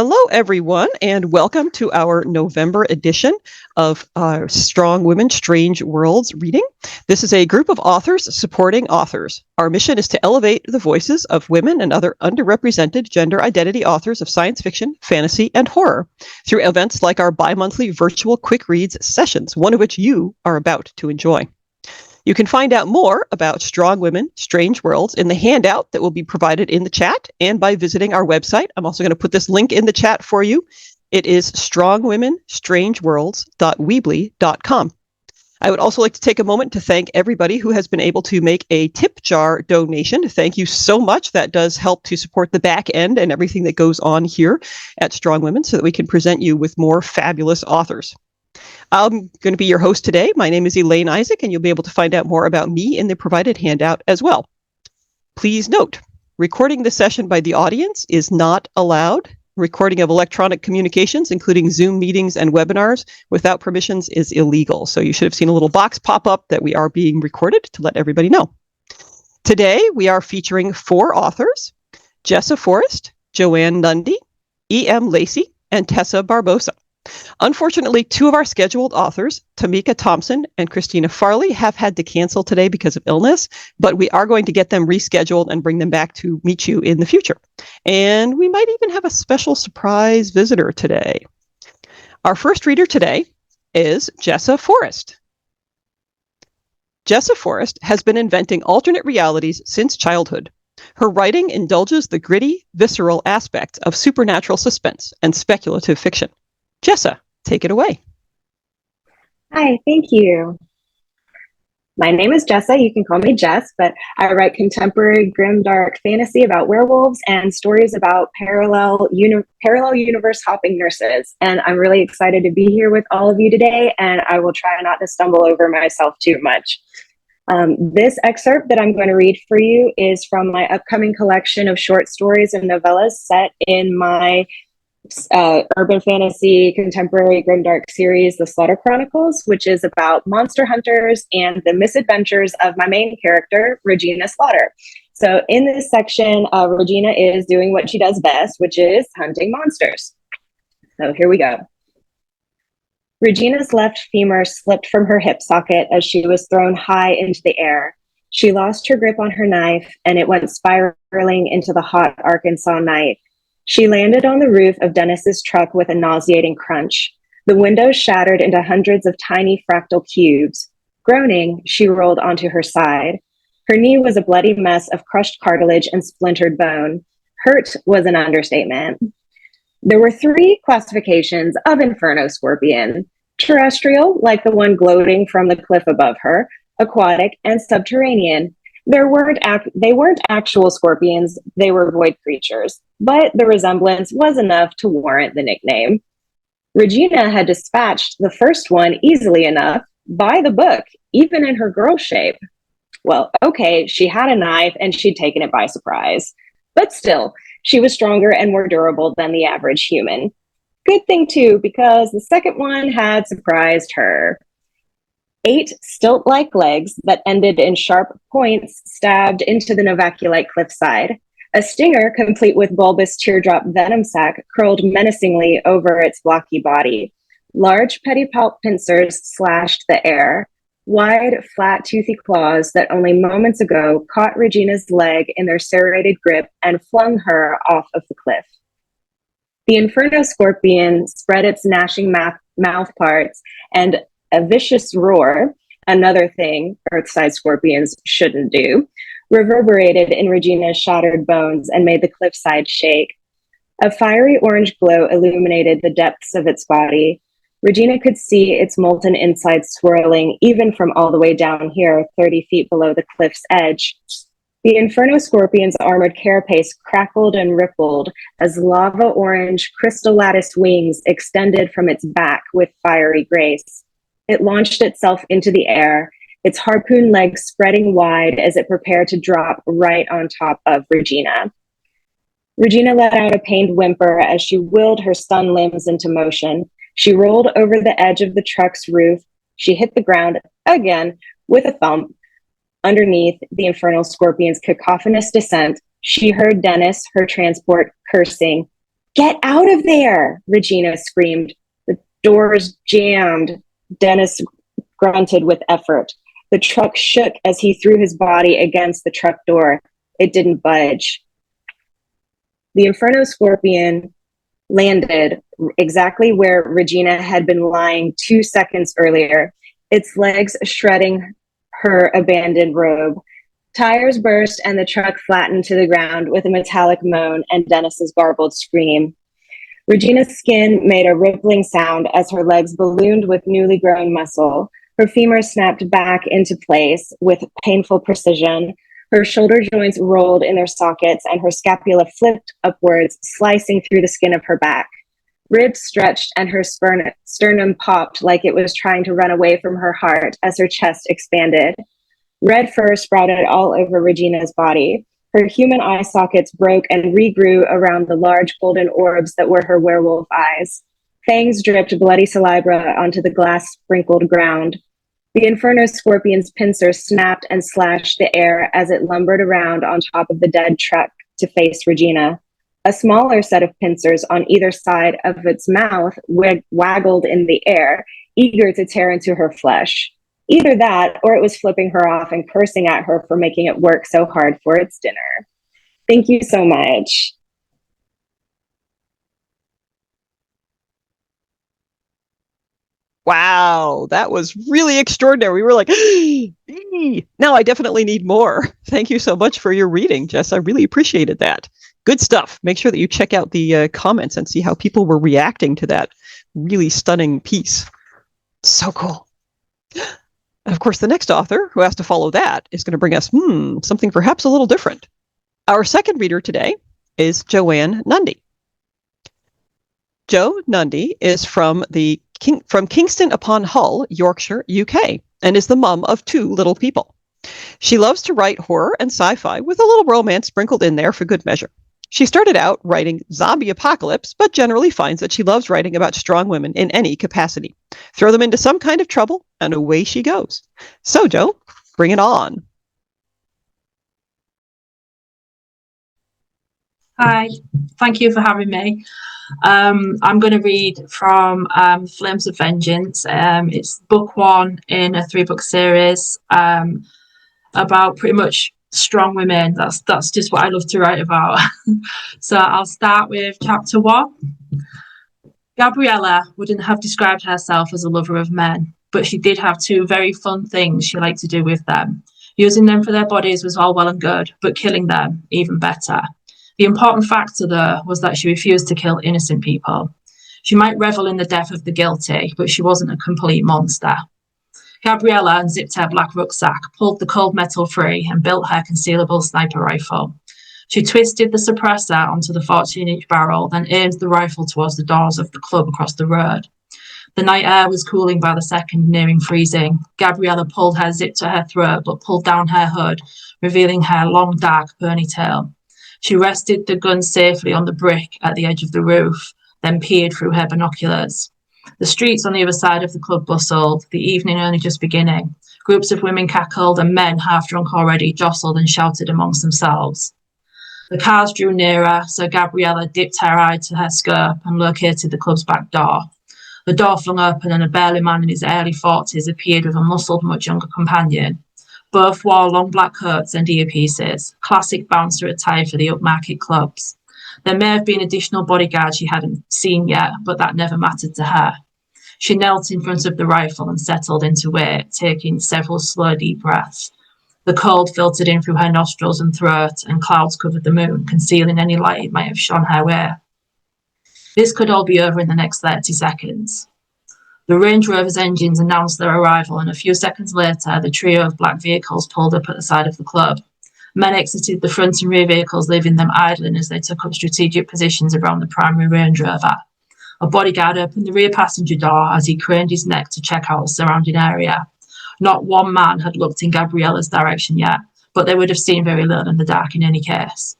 Hello, everyone, and welcome to our November edition of Strong Women, Strange Worlds reading. This is a group of authors supporting authors. Our mission is to elevate the voices of women and other underrepresented gender identity authors of science fiction, fantasy, and horror through events like our bi-monthly virtual Quick Reads sessions, one of which you are about to enjoy. You can find out more about Strong Women, Strange Worlds in the handout that will be provided in the chat and by visiting our website. I'm also going to put this link in the chat for you. It is strongwomenstrangeworlds.weebly.com. I would also like to take a moment to thank everybody who has been able to make a tip jar donation. Thank you so much. That does help to support the back end and everything that goes on here at Strong Women so that we can present you with more fabulous authors. I'm going to be your host today. My name is Elaine Isaak, and you'll be able to find out more about me in the provided handout as well. Please note, recording the session by the audience is not allowed. Recording of electronic communications, including Zoom meetings and webinars, without permissions is illegal. So you should have seen a little box pop up that we are being recorded to let everybody know. Today, we are featuring 4 authors: Jessa Forest, Joanne Nundy, Lacey, and Tessa Barbosa. Unfortunately, 2 of our scheduled authors, Tamika Thompson and Christina Farley, have had to cancel today because of illness, but we are going to get them rescheduled and bring them back to meet you in the future. And we might even have a special surprise visitor today. Our first reader today is Jessa Forest. Jessa Forest has been inventing alternate realities since childhood. Her writing indulges the gritty, visceral aspects of supernatural suspense and speculative fiction. Jessa, take it away. Hi, thank you. My name is Jessa. You can call me Jess, but I write contemporary grimdark fantasy about werewolves and stories about parallel universe hopping nurses. And I'm really excited to be here with all of you today, and I will try not to stumble over myself too much. This excerpt that I'm going to read for you is from my upcoming collection of short stories and novellas set in my urban fantasy contemporary grimdark series, The Slaughter Chronicles, which is about monster hunters and the misadventures of my main character, Regina Slaughter. So in this section, Regina is doing what she does best, which is hunting monsters. So here we go. Regina's left femur slipped from her hip socket as she was thrown high into the air. She lost her grip on her knife, and it went spiraling into the hot Arkansas night. She landed on the roof of Dennis's truck with a nauseating crunch. The windows shattered into hundreds of tiny fractal cubes. Groaning, she rolled onto her side. Her knee was a bloody mess of crushed cartilage and splintered bone. Hurt was an understatement. There were 3 classifications of Inferno Scorpion: terrestrial, like the one gloating from the cliff above her; aquatic; and subterranean. They weren't actual scorpions, they were void creatures, but the resemblance was enough to warrant the nickname. Regina had dispatched the first one easily enough, by the book, even in her girl shape. Well, okay, she had a knife and she'd taken it by surprise. But still, she was stronger and more durable than the average human. Good thing too, because the second one had surprised her. 8 stilt-like legs that ended in sharp points stabbed into the Novaculite cliffside. A stinger, complete with bulbous teardrop venom sac, curled menacingly over its blocky body. Large pedipalp pincers slashed the air. Wide, flat, toothy claws that only moments ago caught Regina's leg in their serrated grip and flung her off of the cliff. The Inferno Scorpion spread its gnashing mouth parts, and a vicious roar, another thing Earth-sized scorpions shouldn't do, reverberated in Regina's shattered bones and made the cliffside shake. A fiery orange glow illuminated the depths of its body. Regina could see its molten insides swirling even from all the way down here, 30 feet below the cliff's edge. The Inferno Scorpion's armored carapace crackled and rippled as lava orange crystal lattice wings extended from its back with fiery grace. It launched itself into the air, its harpoon legs spreading wide as it prepared to drop right on top of Regina. Regina let out a pained whimper as she willed her stunned limbs into motion. She rolled over the edge of the truck's roof. She hit the ground again with a thump. Underneath the Infernal Scorpion's cacophonous descent, she heard Dennis, her transport, cursing. "Get out of there," Regina screamed. "The door's jammed," Dennis grunted with effort. The truck shook as he threw his body against the truck door. It didn't budge. The Inferno Scorpion landed exactly where Regina had been lying 2 seconds earlier, its legs shredding her abandoned robe. Tires burst and the truck flattened to the ground with a metallic moan and Dennis's garbled scream. Regina's skin made a rippling sound as her legs ballooned with newly grown muscle. Her femur snapped back into place with painful precision. Her shoulder joints rolled in their sockets and her scapula flipped upwards, slicing through the skin of her back. Ribs stretched and her sternum popped like it was trying to run away from her heart as her chest expanded. Red fur sprouted all over Regina's body. Her human eye sockets broke and regrew around the large golden orbs that were her werewolf eyes. Fangs dripped bloody saliva onto the glass-sprinkled ground. The Inferno Scorpion's pincer snapped and slashed the air as it lumbered around on top of the dead truck to face Regina. A smaller set of pincers on either side of its mouth waggled in the air, eager to tear into her flesh. Either that, or it was flipping her off and cursing at her for making it work so hard for its dinner. Thank you so much. Wow, that was really extraordinary. We were like, now I definitely need more. Thank you so much for your reading, Jess. I really appreciated that. Good stuff. Make sure that you check out the comments and see how people were reacting to that really stunning piece. So cool. And of course, the next author who has to follow that is going to bring us something perhaps a little different. Our second reader today is Joanne Nundy. Jo Nundy is from Kingston upon Hull, Yorkshire, UK, and is the mum of 2 little people. She loves to write horror and sci-fi with a little romance sprinkled in there for good measure. She started out writing zombie apocalypse, but generally finds that she loves writing about strong women in any capacity. Throw them into some kind of trouble, and away she goes. So, Jo, bring it on. Hi, thank you for having me. I'm going to read from Flames of Vengeance. It's book 1 in a 3-book series about pretty much strong women. That's just what I love to write about. So I'll start with chapter 1. Gabriella wouldn't have described herself as a lover of men, but she did have 2 very fun things she liked to do with them. Using them for their bodies was all well and good, but killing them even better. The important factor, though, was that she refused to kill innocent people. She might revel in the death of the guilty, but she wasn't a complete monster. Gabriella unzipped her black rucksack, pulled the cold metal free, and built her concealable sniper rifle. She twisted the suppressor onto the 14-inch barrel, then aimed the rifle towards the doors of the club across the road. The night air was cooling by the second, nearing freezing. Gabriella pulled her zip to her throat, but pulled down her hood, revealing her long, dark ponytail. She rested the gun safely on the brick at the edge of the roof, then peered through her binoculars. The streets on the other side of the club bustled, the evening only just beginning. Groups of women cackled and men, half drunk already, jostled and shouted amongst themselves. The cars drew nearer, so Gabriella dipped her eye to her scope and located the club's back door. The door flung open and a burly man in his early 40s appeared with a muscled, much younger companion. Both wore long black coats and earpieces, classic bouncer attire for the upmarket clubs. There may have been additional bodyguards she hadn't seen yet, but that never mattered to her. She knelt in front of the rifle and settled into wait, taking several slow, deep breaths. The cold filtered in through her nostrils and throat, and clouds covered the moon, concealing any light it might have shone her way. This could all be over in the next 30 seconds. The Range Rover's engines announced their arrival, and a few seconds later, the trio of black vehicles pulled up at the side of the club. Men exited the front and rear vehicles, leaving them idling as they took up strategic positions around the primary Range Rover. A bodyguard opened the rear passenger door as he craned his neck to check out the surrounding area. Not one man had looked in Gabriella's direction yet, but they would have seen very little in the dark in any case.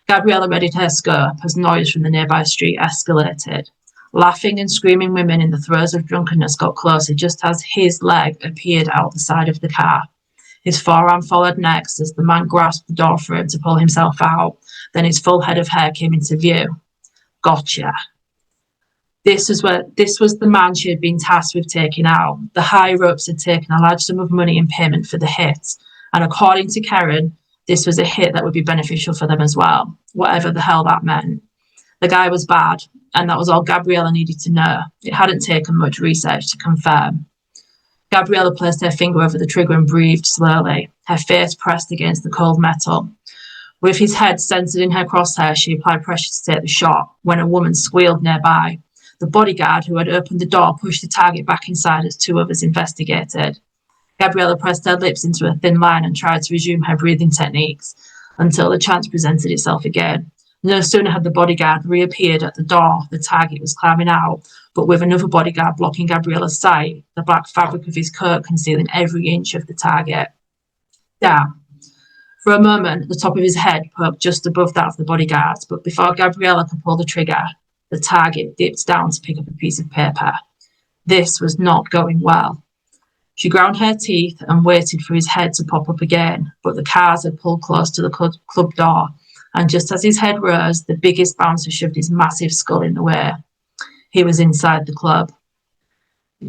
Gabriella readied her scope as noise from the nearby street escalated. Laughing and screaming women in the throes of drunkenness got closer just as his leg appeared out the side of the car. His forearm followed next as the man grasped the door frame to pull himself out. Then his full head of hair came into view. Gotcha. This was the man she had been tasked with taking out. The higher-ups had taken a large sum of money in payment for the hit, and according to Karen, this was a hit that would be beneficial for them as well, whatever the hell that meant. The guy was bad, and that was all Gabriella needed to know. It hadn't taken much research to confirm. Gabriella placed her finger over the trigger and breathed slowly, her face pressed against the cold metal. With his head centered in her crosshair, she applied pressure to take the shot when a woman squealed nearby. The bodyguard who had opened the door pushed the target back inside as two others investigated. Gabriella pressed her lips into a thin line and tried to resume her breathing techniques until the chance presented itself again. No sooner had the bodyguard reappeared at the door, the target was climbing out, but with another bodyguard blocking Gabriella's sight, the black fabric of his coat concealing every inch of the target. Damn. For a moment, the top of his head poked just above that of the bodyguard, but before Gabriella could pull the trigger, the target dipped down to pick up a piece of paper. This was not going well. She ground her teeth and waited for his head to pop up again, but the cars had pulled close to the club door, and just as his head rose, the biggest bouncer shoved his massive skull in the way. He was inside the club.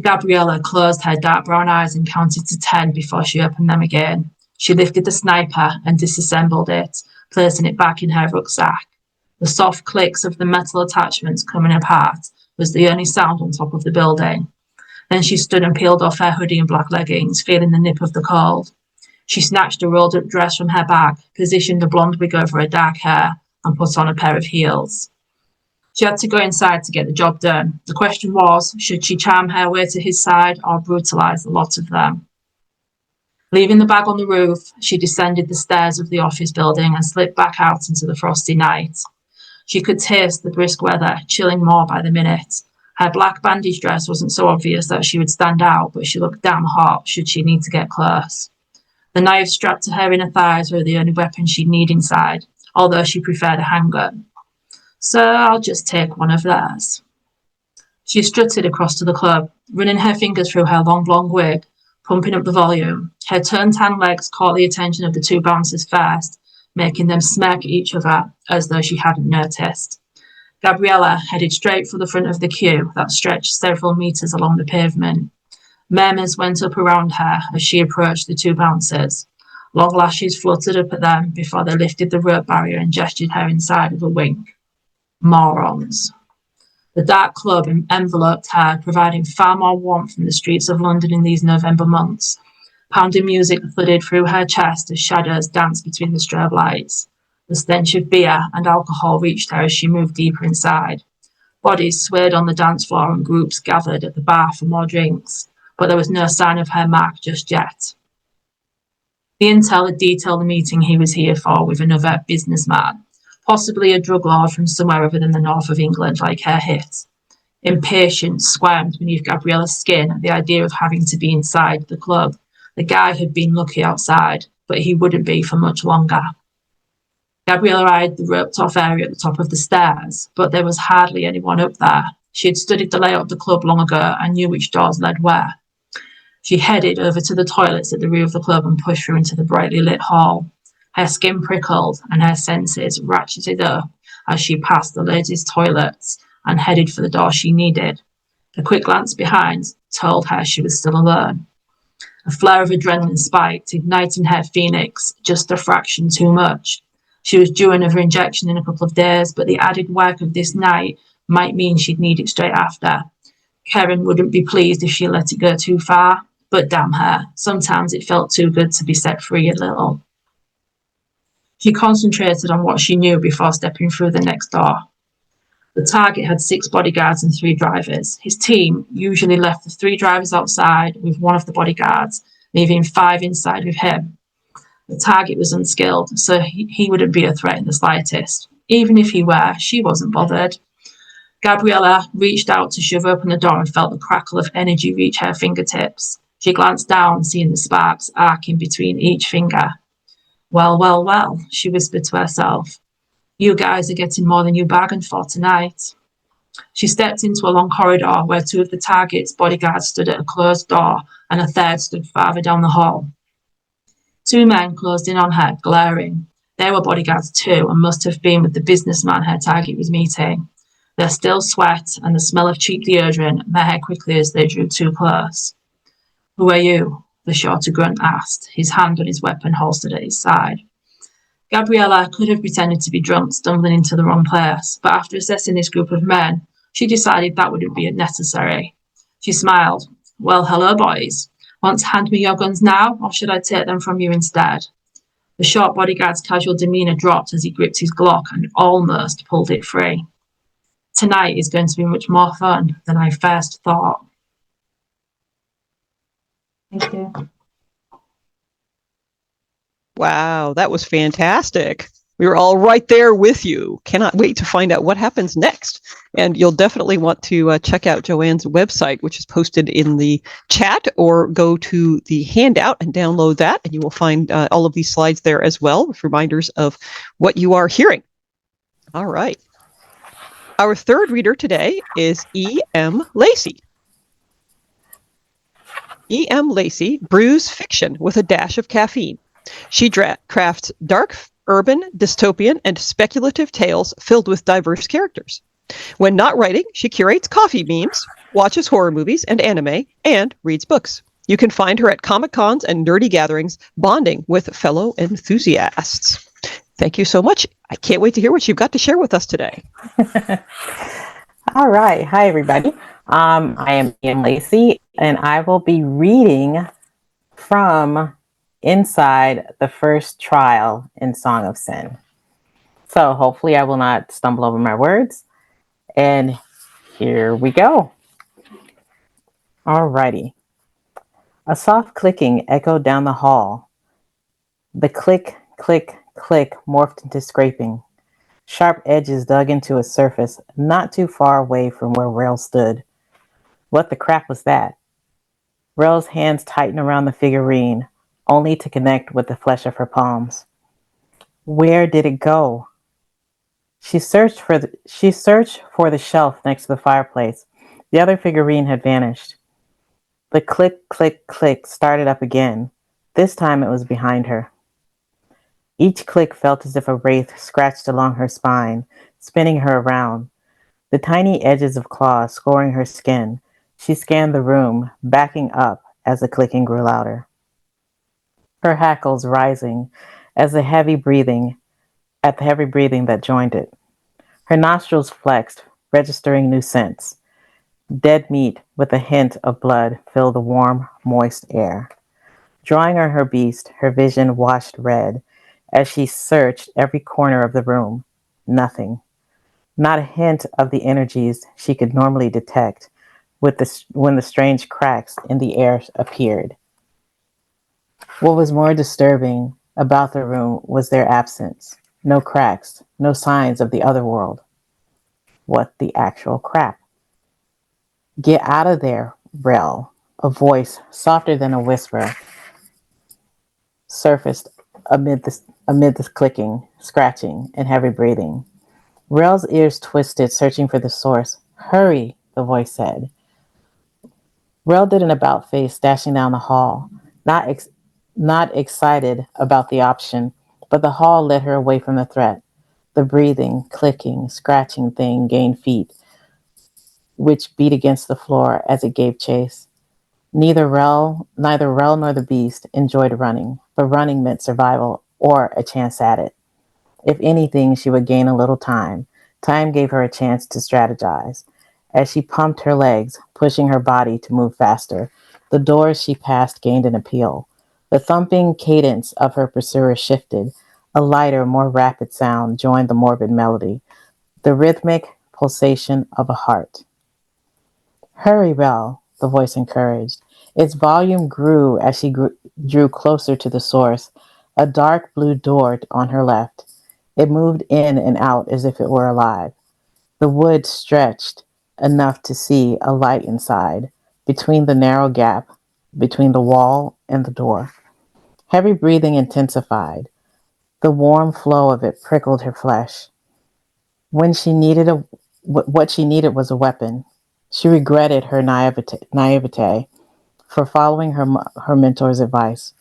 Gabriella closed her dark brown eyes and counted to 10 before she opened them again. She lifted the sniper and disassembled it, placing it back in her rucksack. The soft clicks of the metal attachments coming apart was the only sound on top of the building. Then she stood and peeled off her hoodie and black leggings, feeling the nip of the cold. She snatched a rolled-up dress from her bag, positioned a blonde wig over her dark hair, and put on a pair of heels. She had to go inside to get the job done. The question was, should she charm her way to his side or brutalise the lot of them? Leaving the bag on the roof, she descended the stairs of the office building and slipped back out into the frosty night. She could taste the brisk weather, chilling more by the minute. Her black bandage dress wasn't so obvious that she would stand out, but she looked damn hot should she need to get close. The knife strapped to her inner thighs were the only weapon she'd need inside, although she preferred a handgun. So I'll just take one of theirs. She strutted across to the club, running her fingers through her long blonde wig, pumping up the volume. Her turned-tan legs caught the attention of the two bouncers first, making them smirk at each other as though she hadn't noticed. Gabriella headed straight for the front of the queue that stretched several metres along the pavement. Murmurs went up around her as she approached the two bouncers. Long lashes fluttered up at them before they lifted the rope barrier and gestured her inside with a wink. Morons. The dark club enveloped her, providing far more warmth than the streets of London in these November months. Pounding music flooded through her chest as shadows danced between the strobe lights. The stench of beer and alcohol reached her as she moved deeper inside. Bodies swayed on the dance floor and groups gathered at the bar for more drinks, but there was no sign of her Mark just yet. The intel had detailed the meeting he was here for with another businessman, possibly a drug lord from somewhere other than the north of England like her hit. Impatience squirmed beneath Gabriella's skin at the idea of having to be inside the club. The guy had been lucky outside, but he wouldn't be for much longer. Gabriella eyed the roped-off area at the top of the stairs, but there was hardly anyone up there. She had studied the layout of the club long ago and knew which doors led where. She headed over to the toilets at the rear of the club and pushed through into the brightly lit hall. Her skin prickled and her senses ratcheted up as she passed the ladies' toilets and headed for the door she needed. A quick glance behind told her she was still alone. A flare of adrenaline spiked, igniting her phoenix just a fraction too much. She was due another injection in a couple of days, but the added work of this night might mean she'd need it straight after. Karen wouldn't be pleased if she let it go too far, but damn her, sometimes it felt too good to be set free a little. She concentrated on what she knew before stepping through the next door. The target had 6 bodyguards and 3 drivers. His team usually left the 3 drivers outside with one of the bodyguards, leaving 5 inside with him. The target was unskilled, so he wouldn't be a threat in the slightest. Even if he were, she wasn't bothered. Gabriella reached out to shove open the door and felt the crackle of energy reach her fingertips. She glanced down, seeing the sparks arcing between each finger. Well, well, well, she whispered to herself. You guys are getting more than you bargained for tonight. She stepped into a long corridor where 2 of the target's bodyguards stood at a closed door and a third stood farther down the hall. 2 men closed in on her, glaring. They were bodyguards too and must have been with the businessman her target was meeting. Their still sweat and the smell of cheap deodorant met her quickly as they drew too close. "Who are you?" the shorter grunt asked, his hand on his weapon holstered at his side. Gabriella could have pretended to be drunk, stumbling into the wrong place, but after assessing this group of men, she decided that wouldn't be necessary. She smiled. "Well, hello, boys. Want to hand me your guns now, or should I take them from you instead?" The short bodyguard's casual demeanour dropped as he gripped his Glock and almost pulled it free. "Tonight is going to be much more fun than I first thought." Thank you. Wow, that was fantastic. We were all right there with you. Cannot wait to find out what happens next. And you'll definitely want to check out Joanne's website, which is posted in the chat, or go to the handout and download that. And you will find all of these slides there as well, with reminders of what you are hearing. All right. Our third reader today is E.M. Lacey. E.M. Lacey brews fiction with a dash of caffeine. She crafts dark, urban, dystopian, and speculative tales filled with diverse characters. When not writing, she curates coffee memes, watches horror movies and anime, and reads books. You can find her at Comic-Cons and nerdy gatherings, bonding with fellow enthusiasts. Thank you so much. I can't wait to hear what you've got to share with us today. All right. Hi, everybody. I am E.M. Lacey, and I will be reading from inside the first trial in Song of Sin. So hopefully I will not stumble over my words. And here we go. All righty. A soft clicking echoed down the hall. The click, click, click morphed into scraping. Sharp edges dug into a surface not too far away from where Rel stood. What the crap was that? Rel's hands tightened around the figurine, only to connect with the flesh of her palms. Where did it go? She searched for the shelf next to the fireplace. The other figurine had vanished. The click, click, click started up again. This time it was behind her. Each click felt as if a wraith scratched along her spine, spinning her around. The tiny edges of claws scoring her skin. She scanned the room, backing up as the clicking grew louder. Her hackles rising as the heavy breathing that joined it. Her nostrils flexed, registering new scents. Dead meat with a hint of blood filled the warm, moist air. Drawing on her beast, her vision washed red as she searched every corner of the room. Nothing. Not a hint of the energies she could normally detect when the strange cracks in the air appeared. What was more disturbing about the room was their absence. No cracks, no signs of the other world. What the actual crap? Get out of there, Rel. A voice, softer than a whisper, surfaced amid the clicking, scratching, and heavy breathing. Rel's ears twisted, searching for the source. Hurry, the voice said. Rel did an about face, dashing down the hall, not excited about the option, but the hall led her away from the threat. The breathing, clicking, scratching thing gained feet, which beat against the floor as it gave chase. Neither Rel nor the beast enjoyed running, but running meant survival or a chance at it. If anything, she would gain a little time. Time gave her a chance to strategize. As she pumped her legs, pushing her body to move faster, the doors she passed gained an appeal. The thumping cadence of her pursuer shifted. A lighter, more rapid sound joined the morbid melody, the rhythmic pulsation of a heart. Hurry, Rel, the voice encouraged. Its volume grew as she drew closer to the source, a dark blue door on her left. It moved in and out as if it were alive. The wood stretched enough to see a light inside, between the narrow gap between the wall and the door. Heavy breathing intensified. The warm flow of it prickled her flesh. What she needed was a weapon. She regretted her naivete for following her mentor's advice.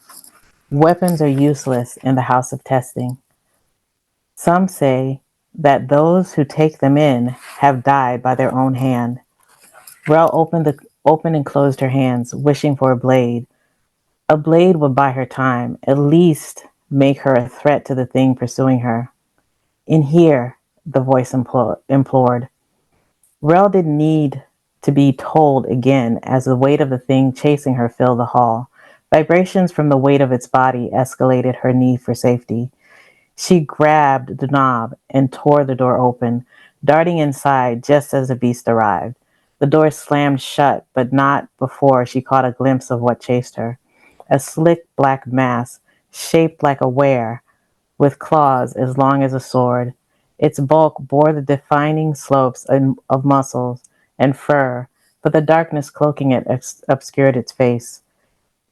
Weapons are useless in the house of testing. Some say that those who take them in have died by their own hand. Rel opened and closed her hands, wishing for a blade. A blade would buy her time, at least make her a threat to the thing pursuing her. In here, the voice implored. Rel didn't need to be told again as the weight of the thing chasing her filled the hall. Vibrations from the weight of its body escalated her need for safety. She grabbed the knob and tore the door open, darting inside just as the beast arrived. The door slammed shut, but not before she caught a glimpse of what chased her. A slick black mass, shaped like a were, with claws as long as a sword. Its bulk bore the defining slopes of muscles and fur, but the darkness cloaking it obscured its face.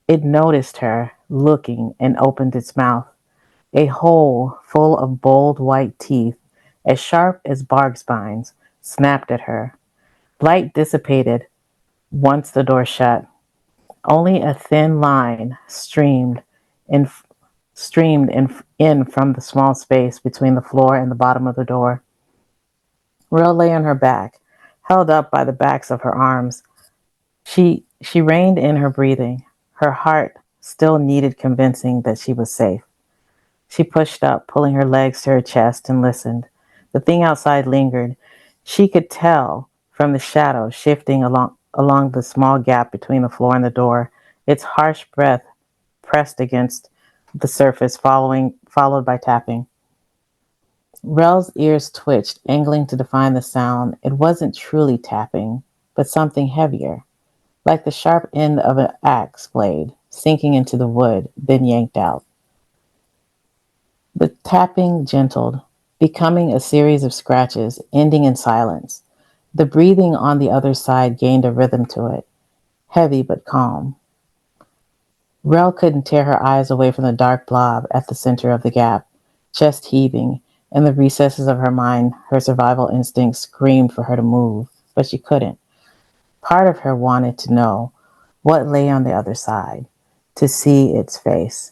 It noticed her, looking, and opened its mouth. A hole full of bold white teeth, as sharp as bark spines, snapped at her. Light dissipated once the door shut. Only a thin line in, streamed in from the small space between the floor and the bottom of the door. Rel lay on her back, held up by the backs of her arms. She reined in her breathing. Her heart still needed convincing that she was safe. She pushed up, pulling her legs to her chest, and listened. The thing outside lingered. She could tell from the shadow shifting along the small gap between the floor and the door. Its harsh breath pressed against the surface, followed by tapping. Rel's ears twitched, angling to define the sound. It wasn't truly tapping, but something heavier, like the sharp end of an axe blade, sinking into the wood, then yanked out. The tapping gentled, becoming a series of scratches, ending in silence. The breathing on the other side gained a rhythm to it, heavy but calm. Rel couldn't tear her eyes away from the dark blob at the center of the gap, chest heaving. In the recesses of her mind, her survival instincts screamed for her to move, but she couldn't. Part of her wanted to know what lay on the other side, to see its face.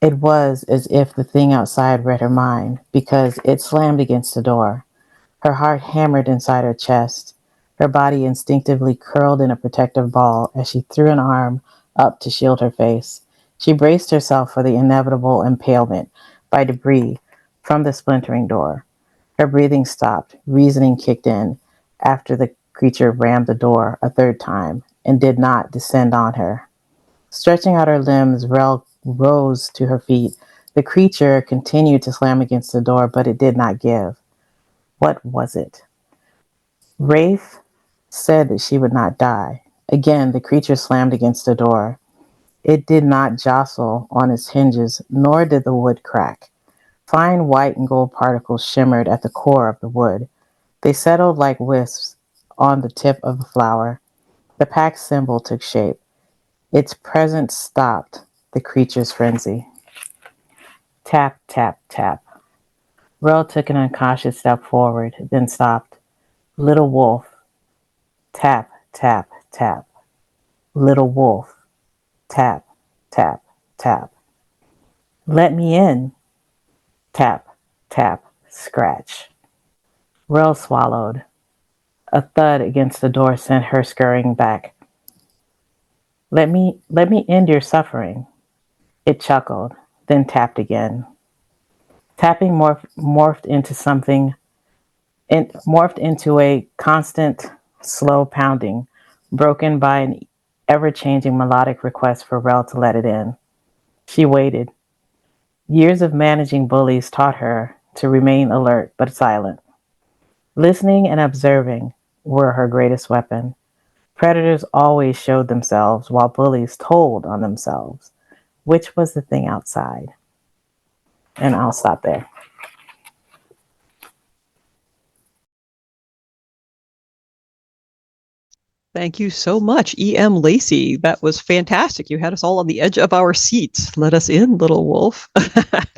It was as if the thing outside read her mind, because it slammed against the door. Her heart hammered inside her chest. Her body instinctively curled in a protective ball as she threw an arm up to shield her face. She braced herself for the inevitable impalement by debris from the splintering door. Her breathing stopped. Reasoning kicked in after the creature rammed the door a third time and did not descend on her. Stretching out her limbs, Rel rose to her feet. The creature continued to slam against the door, but it did not give. What was it? Rafe said that she would not die. Again, the creature slammed against the door. It did not jostle on its hinges, nor did the wood crack. Fine white and gold particles shimmered at the core of the wood. They settled like wisps on the tip of the flower. The pack symbol took shape. Its presence stopped the creature's frenzy. Tap, tap, tap. Rel took an uncautious step forward, then stopped. Little wolf. Tap, tap, tap. Little wolf. Tap, tap, tap. Let me in. Tap, tap, scratch. Rel swallowed. A thud against the door sent her scurrying back. Let me end your suffering. It chuckled, then tapped again. Tapping morphed into a constant, slow pounding, broken by an ever-changing melodic request for Rel to let it in. She waited. Years of managing bullies taught her to remain alert but silent. Listening and observing were her greatest weapon. Predators always showed themselves while bullies told on themselves. Which was the thing outside? And I'll stop there. Thank you so much, E.M. Lacey. That was fantastic. You had us all on the edge of our seats. Let us in, little wolf.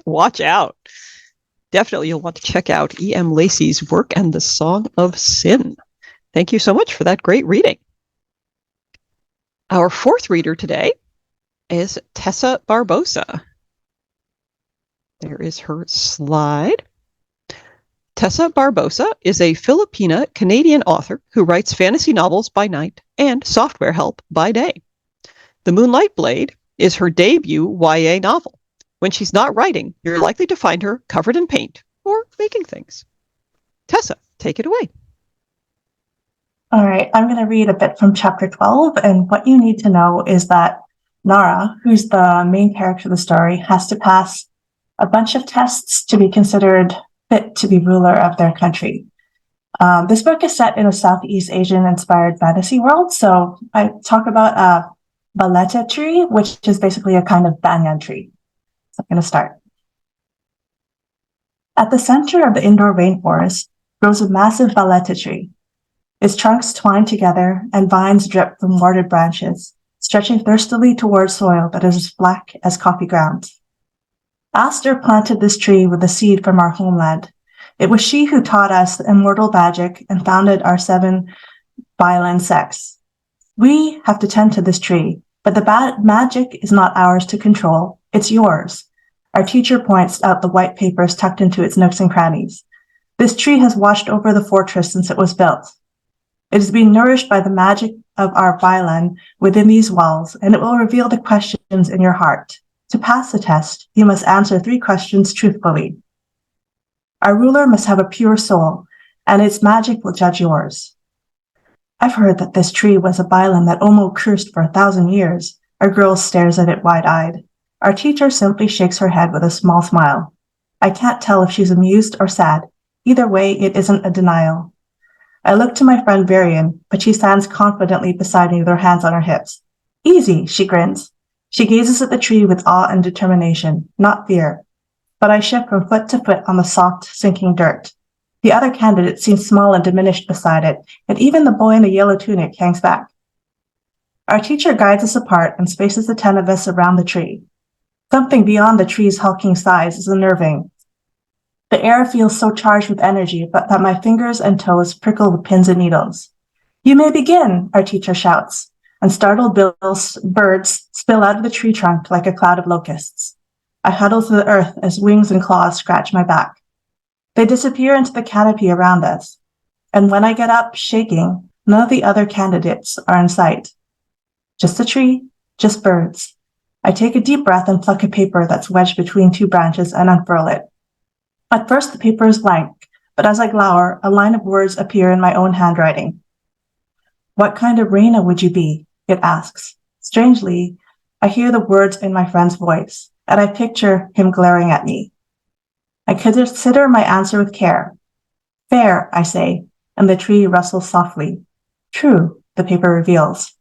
Watch out. Definitely you'll want to check out E.M. Lacey's work and the Song of Sin. Thank you so much for that great reading. Our fourth reader today is Tessa Barbosa. There is her slide. Tessa Barbosa is a Filipina-Canadian author who writes fantasy novels by night and software help by day. The Moonlight Blade is her debut YA novel. When she's not writing, you're likely to find her covered in paint or making things. Tessa, take it away. All right, I'm going to read a bit from chapter 12, and what you need to know is that Nara, who's the main character of the story, has to pass a bunch of tests to be considered fit to be ruler of their country. This book is set in a Southeast Asian-inspired fantasy world, so I talk about a baleta tree, which is basically a kind of banyan tree. So I'm going to start. At the center of the indoor rainforest grows a massive baleta tree. Its trunks twine together and vines drip from warded branches, stretching thirstily towards soil that is as black as coffee grounds. Aster planted this tree with a seed from our homeland. It was she who taught us immortal magic and founded our 7 violin sects. We have to tend to this tree, but the magic is not ours to control, it's yours. Our teacher points out the white papers tucked into its nooks and crannies. This tree has watched over the fortress since it was built. It is being nourished by the magic of our violin within these walls, and it will reveal the questions in your heart. To pass the test, you must answer 3 questions truthfully. Our ruler must have a pure soul, and its magic will judge yours. I've heard that this tree was a violin that Omo cursed for 1,000 years. Our girl stares at it wide-eyed. Our teacher simply shakes her head with a small smile. I can't tell if she's amused or sad. Either way, it isn't a denial. I look to my friend Varian, but she stands confidently beside me with her hands on her hips. Easy, she grins. She gazes at the tree with awe and determination, not fear. But I shift from foot to foot on the soft, sinking dirt. The other candidate seems small and diminished beside it, and even the boy in the yellow tunic hangs back. Our teacher guides us apart and spaces the 10 of us around the tree. Something beyond the tree's hulking size is unnerving. The air feels so charged with energy that my fingers and toes prickle with pins and needles. You may begin, our teacher shouts, and startled birds spill out of the tree trunk like a cloud of locusts. I huddle to the earth as wings and claws scratch my back. They disappear into the canopy around us, and when I get up, shaking, none of the other candidates are in sight. Just the tree, just birds. I take a deep breath and pluck a paper that's wedged between 2 branches and unfurl it. At first, the paper is blank, but as I glower, a line of words appear in my own handwriting. What kind of Reina would you be? It asks. Strangely, I hear the words in my friend's voice, and I picture him glaring at me. I consider my answer with care. Fair, I say, and the tree rustles softly. True, the paper reveals.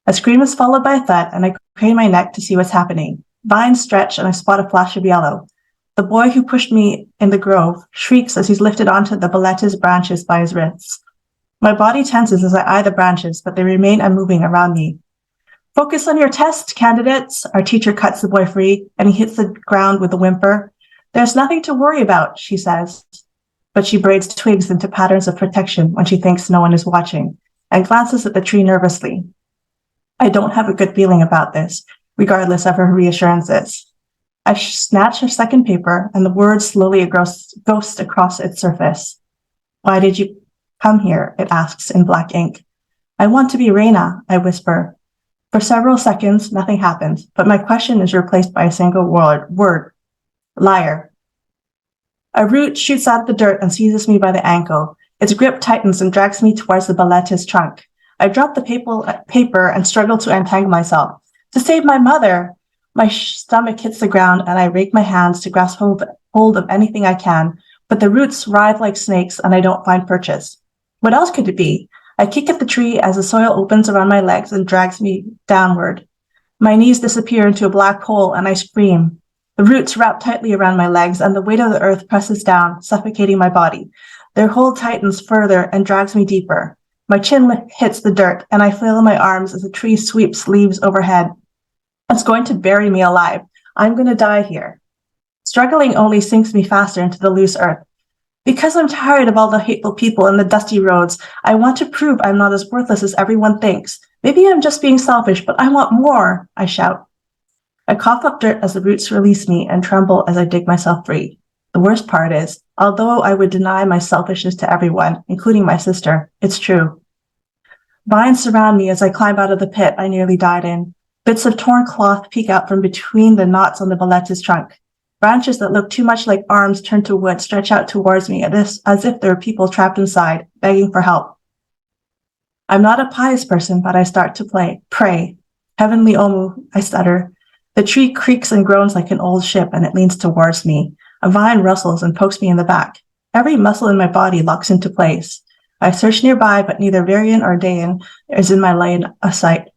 A scream is followed by a thud, and I crane my neck to see what's happening. Vines stretch, and I spot a flash of yellow. The boy who pushed me in the grove shrieks as he's lifted onto the baleta's branches by his wrists. My body tenses as I eye the branches, but they remain unmoving around me. Focus on your test, candidates. Our teacher cuts the boy free, and he hits the ground with a whimper. There's nothing to worry about, she says. But she braids twigs into patterns of protection when she thinks no one is watching, and glances at the tree nervously. I don't have a good feeling about this, regardless of her reassurances. I snatch her second paper, and the words slowly ghost across its surface. Why did you come here? It asks in black ink. I want to be Reina, I whisper. For several seconds, nothing happens, but my question is replaced by a single word. Liar. A root shoots out of the dirt and seizes me by the ankle. Its grip tightens and drags me towards the baleta's trunk. I drop the paper and struggle to untangle myself. To save my mother! My stomach hits the ground and I rake my hands to grasp hold of anything I can, but the roots writhe like snakes and I don't find purchase. What else could it be? I kick at the tree as the soil opens around my legs and drags me downward. My knees disappear into a black hole and I scream. The roots wrap tightly around my legs and the weight of the earth presses down, suffocating my body. Their hold tightens further and drags me deeper. My chin hits the dirt and I flail my arms as the tree sweeps leaves overhead. It's going to bury me alive. I'm going to die here. Struggling only sinks me faster into the loose earth. Because I'm tired of all the hateful people and the dusty roads, I want to prove I'm not as worthless as everyone thinks. Maybe I'm just being selfish, but I want more, I shout. I cough up dirt as the roots release me and tremble as I dig myself free. The worst part is, Although I would deny my selfishness to everyone, including my sister, it's true. Vines surround me as I climb out of the pit I nearly died in. Bits of torn cloth peek out from between the knots on the balletta's trunk. Branches that look too much like arms turned to wood stretch out towards me as if there are people trapped inside, begging for help. I'm not a pious person, but I start to pray. Heavenly Omu, I stutter. The tree creaks and groans like an old ship, and it leans towards me. A vine rustles and pokes me in the back. Every muscle in my body locks into place. I search nearby, but neither Varian or Dayan is in my line of sight.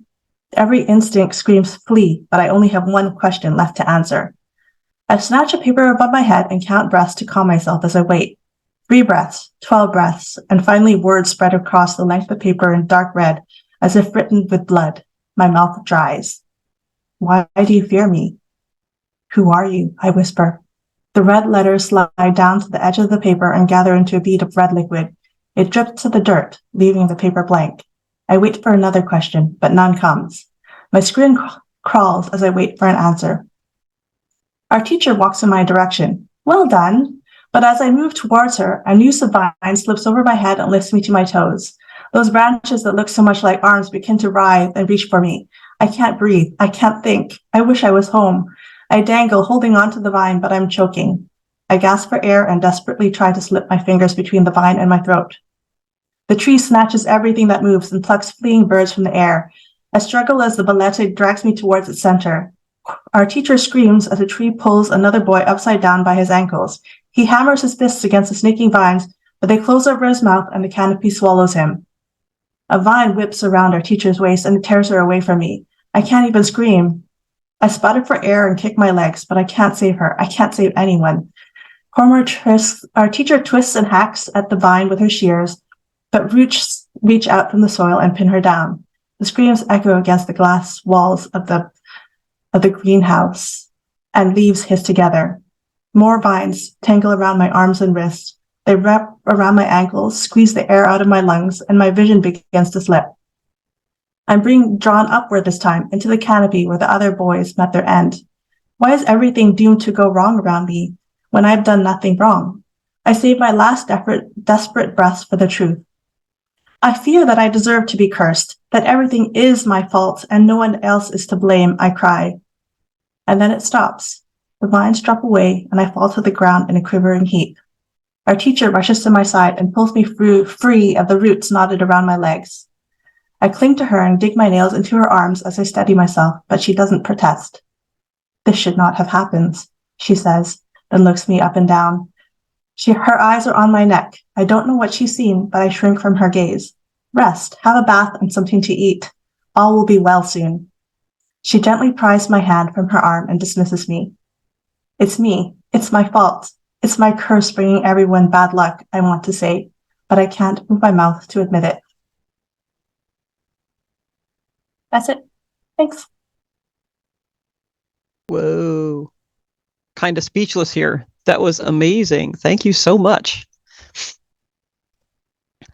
Every instinct screams flee, but I only have one question left to answer. I snatch a paper above my head and count breaths to calm myself as I wait. 3 breaths, 12 breaths, and finally words spread across the length of paper in dark red, as if written with blood. My mouth dries. Why do you fear me? Who are you? I whisper. The red letters slide down to the edge of the paper and gather into a bead of red liquid. It drips to the dirt, leaving the paper blank. I wait for another question, but none comes. My screen crawls as I wait for an answer. Our teacher walks in my direction. Well done. But as I move towards her, a noose of vine slips over my head and lifts me to my toes. Those branches that look so much like arms begin to writhe and reach for me. I can't breathe. I can't think. I wish I was home. I dangle, holding onto the vine, but I'm choking. I gasp for air and desperately try to slip my fingers between the vine and my throat. The tree snatches everything that moves and plucks fleeing birds from the air. I struggle as the balletta drags me towards its center. Our teacher screams as the tree pulls another boy upside down by his ankles. He hammers his fists against the snaking vines, but they close over his mouth and the canopy swallows him. A vine whips around our teacher's waist and tears her away from me. I can't even scream. I sputter for air and kick my legs, but I can't save her. I can't save anyone. Our teacher twists and hacks at the vine with her shears, but roots reach out from the soil and pin her down. The screams echo against the glass walls of the greenhouse, and leaves hiss together. More vines tangle around my arms and wrists. They wrap around my ankles, squeeze the air out of my lungs, and my vision begins to slip. I'm being drawn upward this time, into the canopy where the other boys met their end. Why is everything doomed to go wrong around me when I've done nothing wrong? I save my last desperate breaths for the truth. I fear that I deserve to be cursed, that everything is my fault and no one else is to blame, I cry. And then it stops. The vines drop away and I fall to the ground in a quivering heap. Our teacher rushes to my side and pulls me free of the roots knotted around my legs. I cling to her and dig my nails into her arms as I steady myself, but she doesn't protest. This should not have happened, she says, then looks me up and down. Her eyes are on my neck. I don't know what she's seen, but I shrink from her gaze. Rest, have a bath and something to eat. All will be well soon. She gently pries my hand from her arm and dismisses me. It's me. It's my fault. It's my curse bringing everyone bad luck, I want to say, but I can't move my mouth to admit it. That's it. Thanks. Whoa. Kind of speechless here. That was amazing. Thank you so much.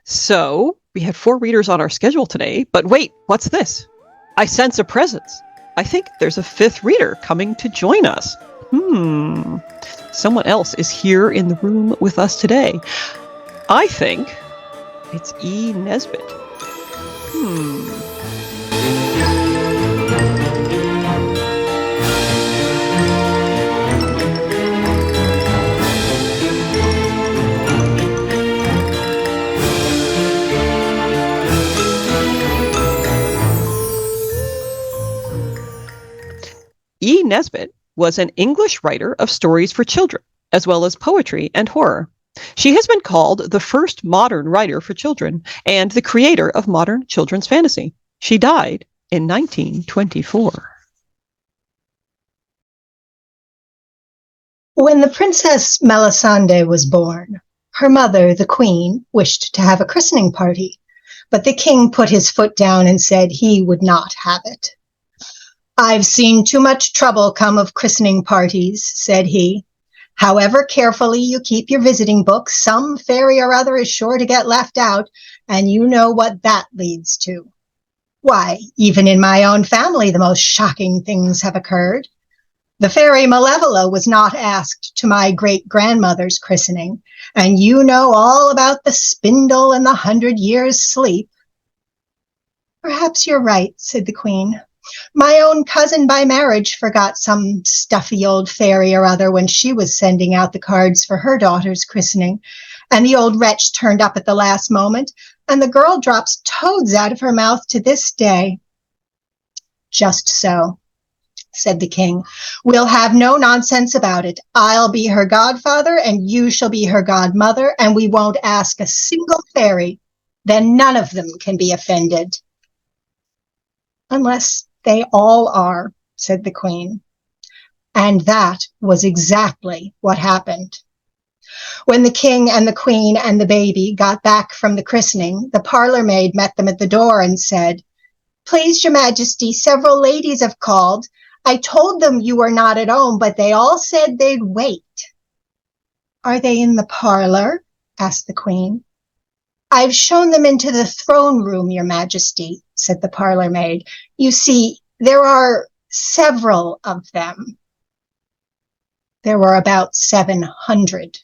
So we had 4 readers on our schedule today, but wait, what's this? I sense a presence. I think there's a 5th reader coming to join us. Someone else is here in the room with us today. I think it's E. Nesbit. E. Nesbit was an English writer of stories for children, as well as poetry and horror. She has been called the first modern writer for children and the creator of modern children's fantasy. She died in 1924. When the Princess Melisande was born, her mother, the Queen, wished to have a christening party, but the king put his foot down and said he would not have it. "I've seen too much trouble come of christening parties," said he. "However carefully you keep your visiting book, some fairy or other is sure to get left out, and you know what that leads to. Why, even in my own family, the most shocking things have occurred. The fairy Malevola was not asked to my great-grandmother's christening, and you know all about the spindle and the 100 years' sleep. Perhaps you're right, said the queen. My own cousin by marriage forgot some stuffy old fairy or other when she was sending out the cards for her daughter's christening, and the old wretch turned up at the last moment, and the girl drops toads out of her mouth to this day. Just so, said the king. We'll have no nonsense about it. I'll be her godfather and you shall be her godmother, and we won't ask a single fairy. Then none of them can be offended. Unless they all are, said the queen. And that was exactly what happened. When the king and the queen and the baby got back from the christening, the parlor maid met them at the door and said, Please, your majesty, several ladies have called. I told them you were not at home, but they all said they'd wait. Are they in the parlor? Asked the queen. I've shown them into the throne room, your majesty, said the parlor maid. You see, there are several of them. There were about 700.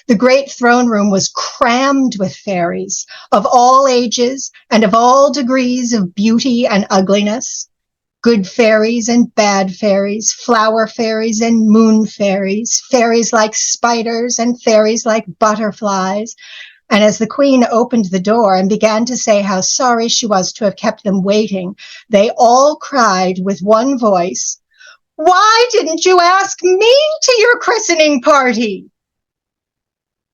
The great throne room was crammed with fairies of all ages and of all degrees of beauty and ugliness. Good fairies and bad fairies, flower fairies and moon fairies, fairies like spiders and fairies like butterflies. And as the queen opened the door and began to say how sorry she was to have kept them waiting, they all cried with one voice, Why didn't you ask me to your christening party?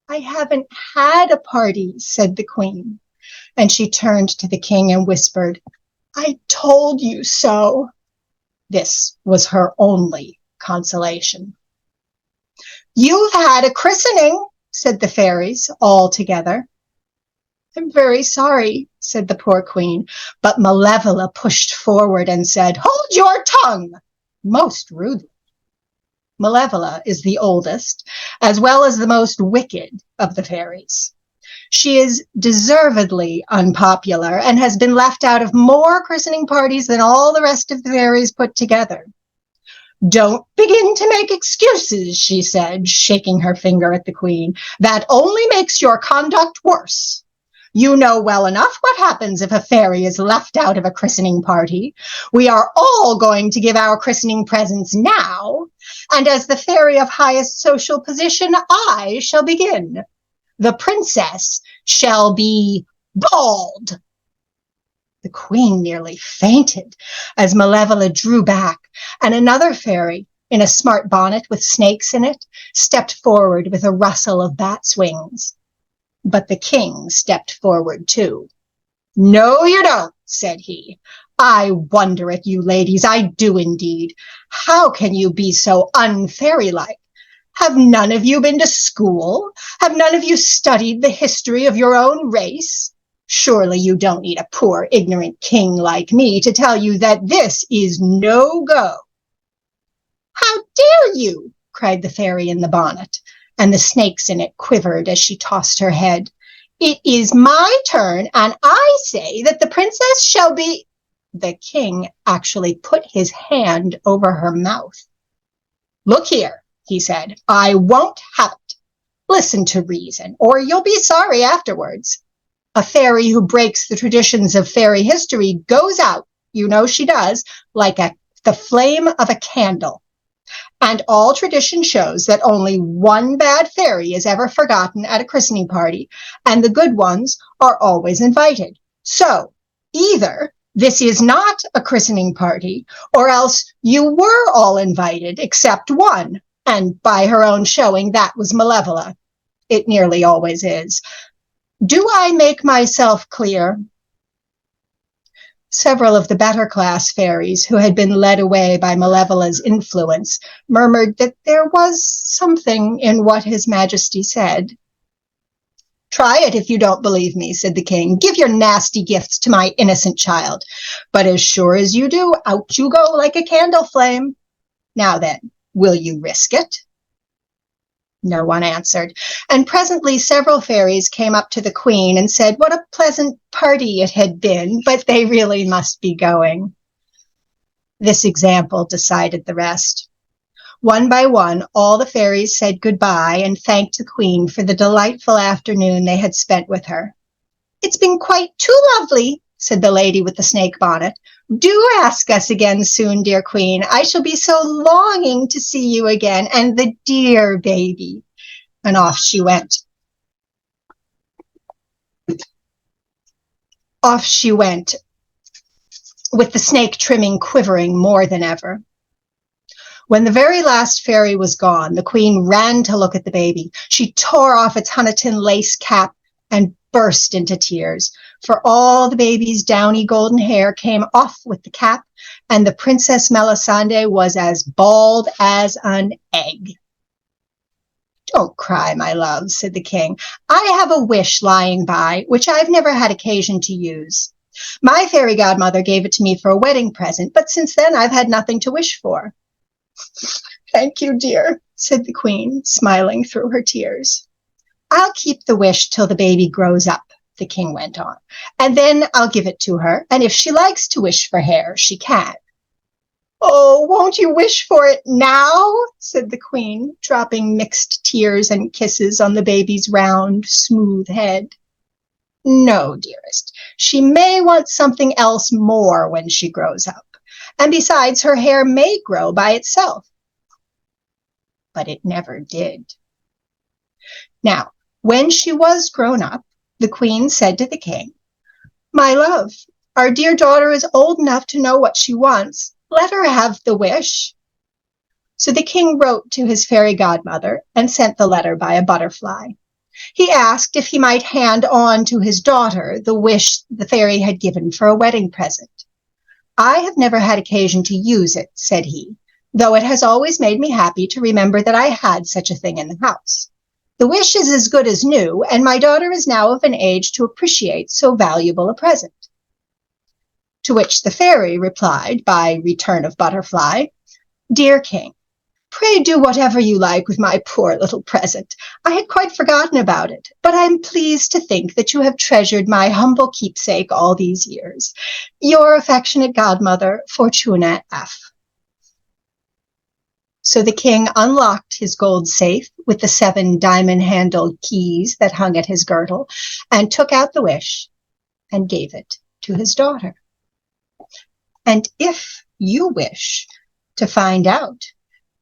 I haven't had a party, said the queen. And she turned to the king and whispered, I told you so. This was her only consolation. You've had a christening, said the fairies all together. I'm very sorry, said the poor queen, but Malevola pushed forward and said, Hold your tongue, most rudely. Malevola is the oldest, as well as the most wicked of the fairies. She is deservedly unpopular and has been left out of more christening parties than all the rest of the fairies put together. Don't begin to make excuses, she said, shaking her finger at the queen. That only makes your conduct worse. You know well enough what happens if a fairy is left out of a christening party. We are all going to give our christening presents now, and as the fairy of highest social position, I shall begin. The princess shall be bald. The queen nearly fainted as Malevola drew back, and another fairy, in a smart bonnet with snakes in it, stepped forward with a rustle of bat's wings. But the king stepped forward too. No, you don't, said he. I wonder at you ladies, I do indeed. How can you be so unfairy-like? Have none of you been to school? Have none of you studied the history of your own race? Surely you don't need a poor, ignorant king like me to tell you that this is no go. How dare you? Cried the fairy in the bonnet, and the snakes in it quivered as she tossed her head. It is my turn, and I say that the princess shall be... The king actually put his hand over her mouth. Look here, he said, I won't have it. Listen to reason, or you'll be sorry afterwards. A fairy who breaks the traditions of fairy history goes out, you know she does, like the flame of a candle. And all tradition shows that only one bad fairy is ever forgotten at a christening party, and the good ones are always invited. So, either this is not a christening party, or else you were all invited except one, and by her own showing, that was Malevola. It nearly always is. Do I make myself clear? Several of the better class fairies who had been led away by Malevola's influence murmured that there was something in what His Majesty said. Try it if you don't believe me, said the king. Give your nasty gifts to my innocent child. But as sure as you do, out you go like a candle flame. Now then, will you risk it? No one answered, and presently several fairies came up to the queen and said what a pleasant party it had been, but they really must be going. This example decided the rest. One by one, all the fairies said goodbye and thanked the Queen for the delightful afternoon they had spent with her. "It's been quite too lovely," said the lady with the snake bonnet. "Do ask us again soon, dear Queen. I shall be so longing to see you again and the dear baby." And off she went. Off she went, with the snake trimming quivering more than ever. When the very last fairy was gone, the Queen ran to look at the baby. She tore off its Honiton lace cap and burst into tears, for all the baby's downy golden hair came off with the cap, and the Princess Melisande was as bald as an egg. "Don't cry, my love," said the King. "I have a wish lying by, which I've never had occasion to use. My fairy godmother gave it to me for a wedding present, but since then I've had nothing to wish for." "Thank you, dear," said the Queen, smiling through her tears. "I'll keep the wish till the baby grows up," the King went on, "and then I'll give it to her, and if she likes to wish for hair, she can." "Oh, won't you wish for it now?" said the Queen, dropping mixed tears and kisses on the baby's round, smooth head. "No, dearest. She may want something else more when she grows up. And besides, her hair may grow by itself." But it never did. Now, when she was grown up, the Queen said to the King, "My love, our dear daughter is old enough to know what she wants. Let her have the wish." So the King wrote to his fairy godmother and sent the letter by a butterfly. He asked if he might hand on to his daughter the wish the fairy had given for a wedding present. "I have never had occasion to use it," said he, "though it has always made me happy to remember that I had such a thing in the house. The wish is as good as new, and my daughter is now of an age to appreciate so valuable a present." To which the fairy replied by return of butterfly, "Dear King, pray do whatever you like with my poor little present. I had quite forgotten about it, but I am pleased to think that you have treasured my humble keepsake all these years. Your affectionate godmother, Fortuna F." So the King unlocked his gold safe with the 7 diamond-handled keys that hung at his girdle and took out the wish and gave it to his daughter. And if you wish to find out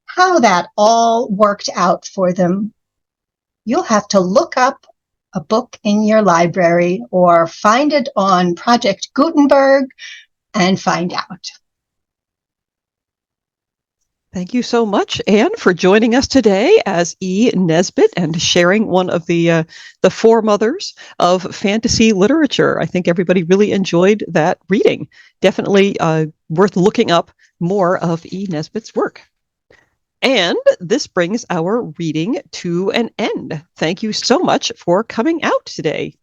how that all worked out for them, you'll have to look up a book in your library or find it on Project Gutenberg and find out. Thank you so much, Anne, for joining us today as E. Nesbit and sharing one of the foremothers of fantasy literature. I think everybody really enjoyed that reading. Definitely worth looking up more of E. Nesbit's work. And this brings our reading to an end. Thank you so much for coming out today.